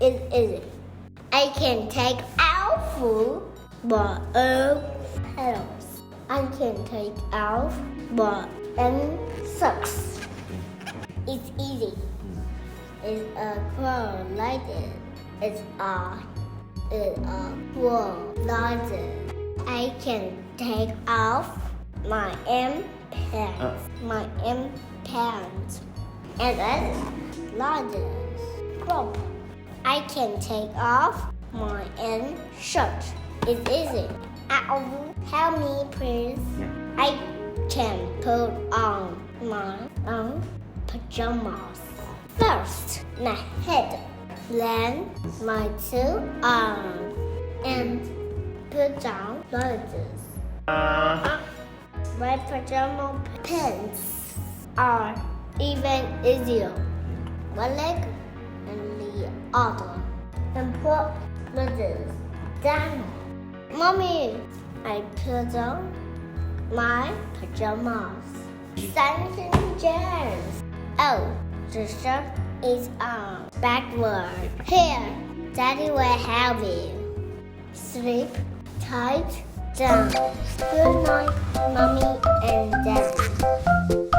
It's easy. I can take off my clothes. I can take off my socks. It's easy. It's a crow like this. It's a crow like this. I can take off my pants. And then like this. Crop. I can take off my shirt. It's easy. Help me, please. I can put on my pajamas. First, my head, then my 2 arms, and put down like this. My pajama pants are even easier. One leg and the other, and put like this down. Mommy, I put on my pajamas. Thank you, James. Oh, the shirt is on backward. Here, Daddy will help you. Sleep tight down. Good night, Mommy and Daddy.